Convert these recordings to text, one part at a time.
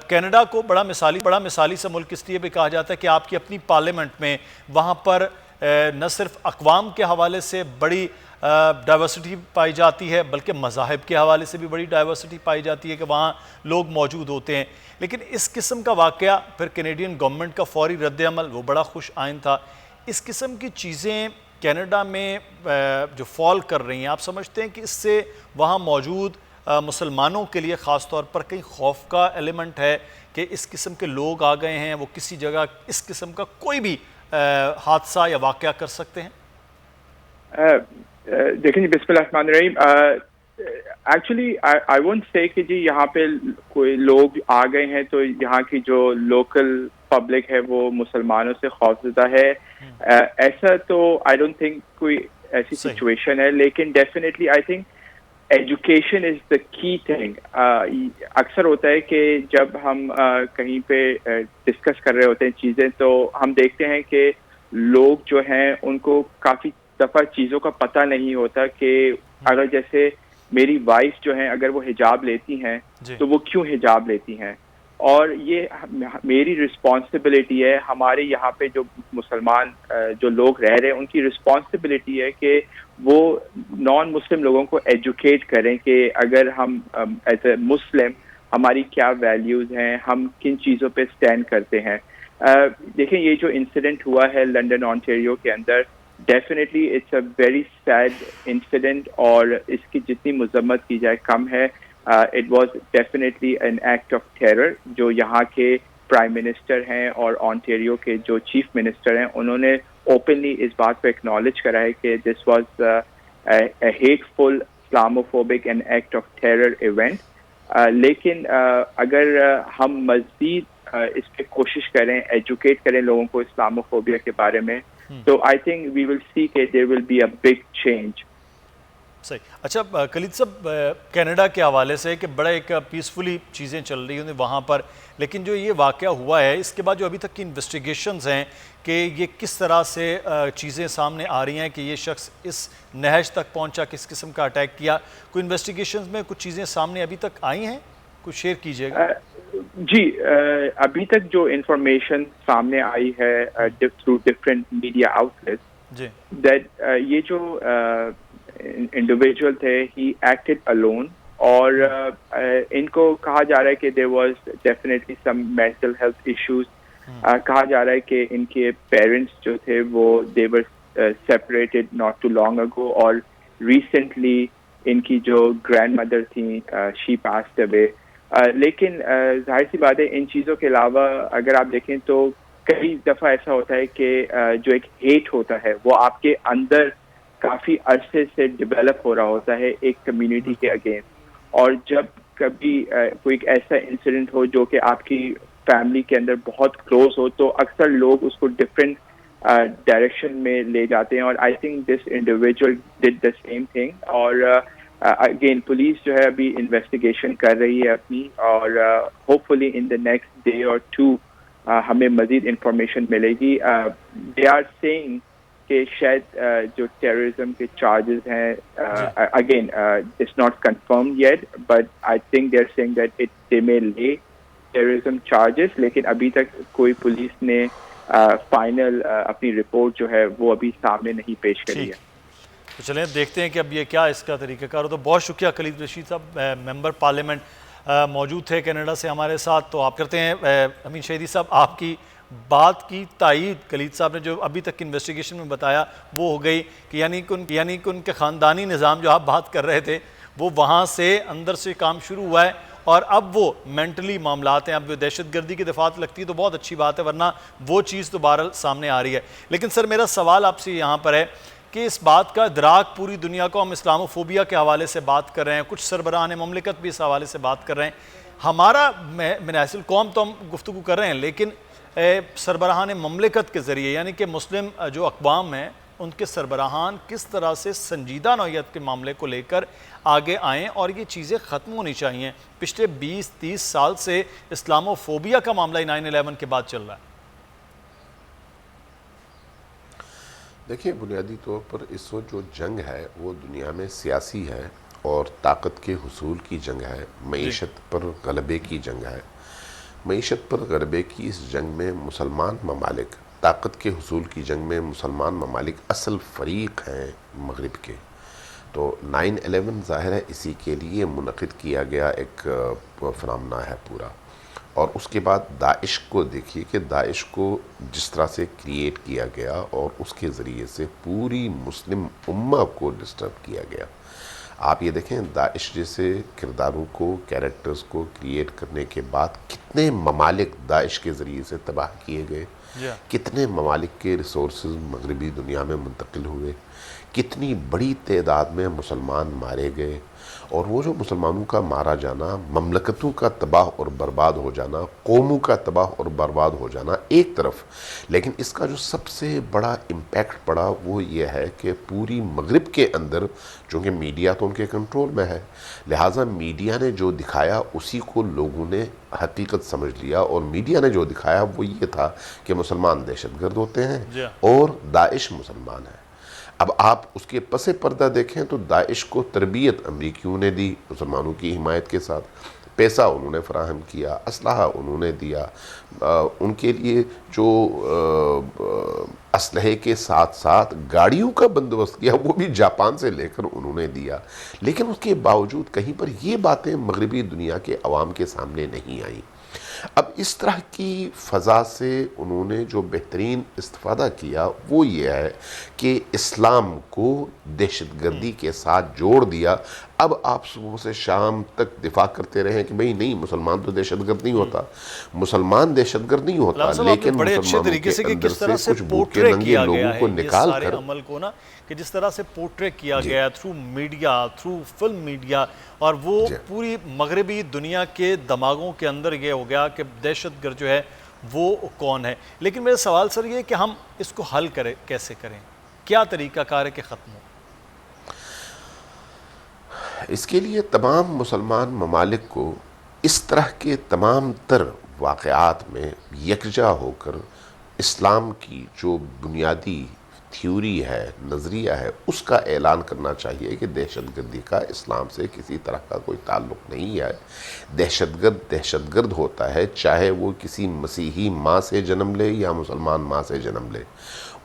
Canada کو بڑا مثالی سا ملک اس لیے بھی کہا جاتا ہے کہ آپ کی اپنی پارلیمنٹ میں وہاں پر نہ صرف اقوام کے حوالے سے بڑی ڈائیورسٹی پائی جاتی ہے بلکہ مذاہب کے حوالے سے بھی بڑی ڈائیورسٹی پائی جاتی ہے کہ وہاں لوگ موجود ہوتے ہیں. لیکن اس قسم کا واقعہ پھر کینیڈین گورنمنٹ کا فوری رد عمل وہ بڑا خوش آئند تھا. اس قسم کی چیزیں کینیڈا میں جو فال کر رہی ہیں، آپ سمجھتے ہیں کہ اس سے وہاں موجود مسلمانوں کے لیے خاص طور پر کئی خوف کا ایلیمنٹ ہے کہ اس قسم کے لوگ آ گئے ہیں، وہ کسی جگہ اس قسم کا کوئی بھی حادثہ یا واقعہ کر سکتے ہیں؟ دیکھیں جی، بسم اللہ الرحمن الرحیم. ایکچولی آئی وونٹ سے کہ جی یہاں پہ کوئی لوگ آ گئے ہیں تو یہاں کی جو لوکل پبلک ہے وہ مسلمانوں سے خوفزدہ ہے. ایسا تو آئی ڈونٹ تھنک کوئی ایسی سچویشن ہے، لیکن definitely I think education is the key thing. اکثر ہوتا ہے کہ جب ہم کہیں پہ ڈسکس کر رہے ہوتے ہیں چیزیں تو ہم دیکھتے ہیں کہ لوگ جو ہیں ان کو کافی دفعہ چیزوں کا پتہ نہیں ہوتا کہ اگر جیسے میری وائف جو ہیں اگر وہ حجاب لیتی ہیں تو وہ کیوں حجاب لیتی ہیں، اور یہ میری رسپانسبلٹی ہے. ہمارے یہاں پہ جو مسلمان جو لوگ رہ رہے ہیں ان کی رسپانسبلٹی ہے کہ وہ نان مسلم لوگوں کو ایجوکیٹ کریں کہ اگر ہم ایز اے مسلم ہماری کیا ویلیوز ہیں، ہم کن چیزوں پہ سٹینڈ کرتے ہیں. دیکھیں یہ جو انسیڈنٹ ہوا ہے لنڈن آنٹیریو کے اندر، definitely it's a very sad incident, اور اس کی جتنی مذمت کی جائے کم ہے. It was definitely an act of terror. جو یہاں کے پرائم منسٹر ہیں اور آنٹیریو کے جو چیف منسٹر ہیں انہوں نے اوپنلی اس بات کو ایکنالج کرا ہے کہ this was a hateful Islamophobic and act of terror event. لیکن اگر ہم مزید اس پہ کوشش کریں، ایجوکیٹ کریں لوگوں کو اسلاموفوبیا کے بارے میں، تو I think we will see کہ there will be a big change. صحیح. اچھا خلید صاحب، کینیڈا کے حوالے سے کہ بڑا ایک پیسفلی چیزیں چل رہی ہیں وہاں پر، لیکن جو یہ واقعہ ہوا ہے اس کے بعد جو ابھی تک کی انویسٹیگیشنز ہیں کہ یہ کس طرح سے چیزیں سامنے آ رہی ہیں کہ یہ شخص اس نہج تک پہنچا، کس قسم کا اٹیک کیا، کوئی انویسٹیگیشنز میں کچھ چیزیں سامنے ابھی تک آئی ہیں؟ کچھ شیئر کیجیے گا. جی، ابھی تک جو انفارمیشن سامنے آئی ہے through different media outlets, that یہ جو انڈیویجول تھے ہی ایکٹڈ الون، اور ان کو کہا جا رہا ہے کہ there was definitely some mental health issues. کہا جا رہا ہے کہ ان کے پیرنٹس جو تھے وہ دے ور سیپریٹڈ ناٹ ٹو لانگ اگو، اور ریسنٹلی ان کی جو گرینڈ مدر تھیں شی پاسڈ اوے. لیکن ظاہر سی بات ہے ان چیزوں کے علاوہ اگر آپ دیکھیں تو کئی دفعہ ایسا ہوتا ہے کہ جو ایک ہیٹ ہوتا ہے وہ آپ کے اندر کافی عرصے سے ڈیولپ ہو رہا ہوتا ہے ایک کمیونٹی کے اگینسٹ، اور جب کبھی کوئی ایسا انسیڈنٹ ہو جو کہ آپ کی فیملی کے اندر بہت کلوز ہو تو اکثر لوگ اس کو ڈفرینٹ ڈائریکشن میں لے جاتے ہیں، اور I think this individual did the same thing. اور اگین پولیس جو ہے ابھی انویسٹیگیشن کر رہی ہے اپنی، اور hopefully in the next day or two ہمیں مزید انفارمیشن ملے گی. دے آر سیئنگ کہ شاید جو ٹیررزم کے چارجز ہیں، again it's not confirm yet, but I think they are seeing that they may lay terrorism charges, لیکن ابھی تک کوئی پولیس نے فائنل اپنی رپورٹ جو ہے وہ ابھی سامنے نہیں پیش کری ہے. تو چلیں دیکھتے ہیں کہ اب یہ کیا اس کا طریقہ کار ہو. تو بہت شکریہ خلید رشید صاحب، ممبر پارلیمنٹ موجود تھے کینیڈا سے ہمارے ساتھ. تو آپ کرتے ہیں امین شہیدی صاحب، آپ کی بات کی تائید خلید صاحب نے جو ابھی تک انویسٹیگیشن میں بتایا وہ ہو گئی کہ یعنی کہ ان کے خاندانی نظام جو آپ بات کر رہے تھے وہ وہاں سے اندر سے کام شروع ہوا ہے، اور اب وہ مینٹلی معاملات ہیں. اب دہشت گردی کی دفعات لگتی ہے تو بہت اچھی بات ہے، ورنہ وہ چیز تو بہرحال سامنے آ رہی ہے. لیکن سر میرا سوال آپ سے یہاں پر ہے کہ اس بات کا ادراک پوری دنیا کو، ہم اسلاموفوبیا کے حوالے سے بات کر رہے ہیں، کچھ سربراہان مملکت بھی اس حوالے سے بات کر رہے ہیں. ہمارا من حیث القوم تو ہم گفتگو کر رہے ہیں، لیکن سربراہان مملکت کے ذریعے یعنی کہ مسلم جو اقوام ہیں ان کے سربراہان کس طرح سے سنجیدہ نوعیت کے معاملے کو لے کر آگے آئیں، اور یہ چیزیں ختم ہونی چاہیے. پچھلے 20-30 سال سے اسلاموفوبیا کا معاملہ 9/11 کے بعد چل رہا ہے. دیکھیں، بنیادی طور پر اس وقت جو جنگ ہے وہ دنیا میں سیاسی ہے اور طاقت کے حصول کی جنگ ہے، معیشت پر غلبے کی جنگ ہے. معیشت پر غلبے کی اس جنگ میں مسلمان ممالک، طاقت کے حصول کی جنگ میں مسلمان ممالک اصل فریق ہیں مغرب کے. تو 9/11 ظاہر ہے اسی کے لیے منعقد کیا گیا ایک فنامنا ہے پورا. اور اس کے بعد داعش کو دیکھیے کہ داعش کو جس طرح سے کریٹ کیا گیا اور اس کے ذریعے سے پوری مسلم امہ کو ڈسٹرب کیا گیا. آپ یہ دیکھیں داعش جیسے کرداروں کو، کیریکٹرز کو کریٹ کرنے کے بعد کتنے ممالک داعش کے ذریعے سے تباہ کیے گئے، کتنے ممالک کے ریسورسز مغربی دنیا میں منتقل ہوئے، کتنی بڑی تعداد میں مسلمان مارے گئے. اور وہ جو مسلمانوں کا مارا جانا، مملکتوں کا تباہ اور برباد ہو جانا، قوموں کا تباہ اور برباد ہو جانا ایک طرف، لیکن اس کا جو سب سے بڑا امپیکٹ پڑا وہ یہ ہے کہ پوری مغرب کے اندر، چونکہ میڈیا تو ان کے کنٹرول میں ہے، لہٰذا میڈیا نے جو دکھایا اسی کو لوگوں نے حقیقت سمجھ لیا. اور میڈیا نے جو دکھایا وہ یہ تھا کہ مسلمان دہشت گرد ہوتے ہیں اور داعش مسلمان ہے. اب آپ اس کے پس پردہ دیکھیں تو داعش کو تربیت امریکیوں نے دی مسلمانوں کی حمایت کے ساتھ، پیسہ انہوں نے فراہم کیا، اسلحہ انہوں نے دیا، ان کے لیے جو اسلحے کے ساتھ ساتھ گاڑیوں کا بندوبست کیا وہ بھی جاپان سے لے کر انہوں نے دیا. لیکن اس کے باوجود کہیں پر یہ باتیں مغربی دنیا کے عوام کے سامنے نہیں آئیں. اب اس طرح کی فضا سے انہوں نے جو بہترین استفادہ کیا وہ یہ ہے کہ اسلام کو دہشت گردی کے ساتھ جوڑ دیا. اب آپ صبح سے شام تک دفاع کرتے رہے کہ بھئی نہیں مسلمان تو دہشت گرد نہیں ہوتا، مسلمان دہشت گرد نہیں ہوتا، لیکن بڑے اچھے طریقے سے کہ کس طرح سے پورٹرے کیا گیا ہے یہ سارے عمل کو نا، کہ جس طرح سے پورٹرے کیا گیا ہے through media, through film media, اور وہ پوری مغربی دنیا کے دماغوں کے اندر یہ ہو گیا کہ دہشت گرد جو ہے وہ کون ہے. لیکن میرا سوال سر یہ کہ ہم اس کو حل کیسے کریں، کیا طریقہ کار ہے کہ ختم ہو؟ اس کے لیے تمام مسلمان ممالک کو اس طرح کے تمام تر واقعات میں یکجا ہو کر اسلام کی جو بنیادی تھیوری ہے، نظریہ ہے، اس کا اعلان کرنا چاہیے کہ دہشت گردی کا اسلام سے کسی طرح کا کوئی تعلق نہیں ہے. دہشت گرد ہوتا ہے چاہے وہ کسی مسیحی ماں سے جنم لے یا مسلمان ماں سے جنم لے.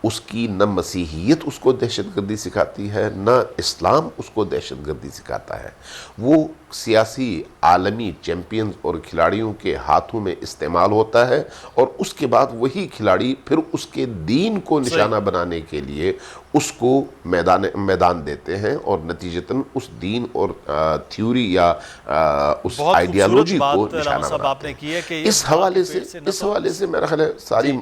اس کی نہ مسیحیت اس کو دہشت گردی سکھاتی ہے، نہ اسلام اس کو دہشت گردی سکھاتا ہے. وہ سیاسی عالمی چیمپئنز اور کھلاڑیوں کے ہاتھوں میں استعمال ہوتا ہے اور اس کے بعد وہی کھلاڑی پھر اس کے دین کو نشانہ بنانے کے لیے اس کو میدان دیتے ہیں اور نتیجتاً اس دین اور تھیوری یا اس آئیڈیالوجی کو نشانہ بناتے ہیں. اس حوالے سے میرا خیال ہے ساری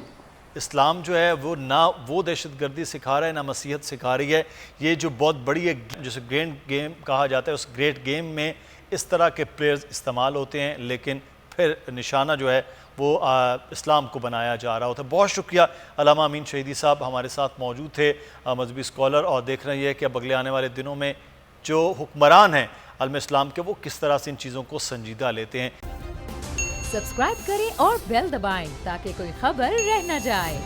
اسلام جو ہے وہ نہ وہ دہشت گردی سکھا رہا ہے نہ مسیحیت سکھا رہی ہے. یہ جو بہت بڑی ایک جسے گرینڈ گیم کہا جاتا ہے، اس گریٹ گیم میں اس طرح کے پلیئرز استعمال ہوتے ہیں، لیکن پھر نشانہ جو ہے وہ اسلام کو بنایا جا رہا ہوتا ہے. بہت شکریہ علامہ امین شہیدی صاحب ہمارے ساتھ موجود تھے، مذہبی اسکالر، اور دیکھ رہے ہیں کہ اب اگلے آنے والے دنوں میں جو حکمران ہیں عالم اسلام کے وہ کس طرح سے ان چیزوں کو سنجیدہ لیتے ہیں. سبسکرائب کریں اور بیل دبائیں تاکہ کوئی خبر رہ نہ جائے.